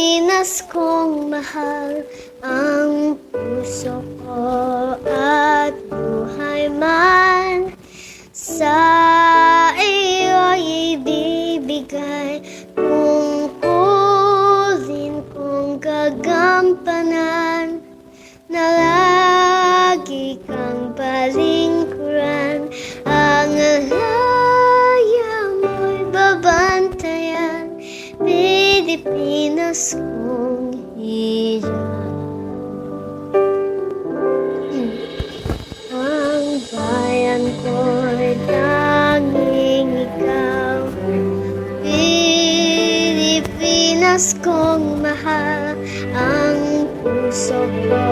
Pilipinas kong mahal, ang puso ko at buhay man sa iyo'y ibibigay. Tungkulin kong gagampanan na lagi kang palingkuran. Ang alaya mo'y babantayan, Pilipinas kong hirap. Ang bayan ko'y tanging ikaw, Pilipinas kong mahal, ang puso ko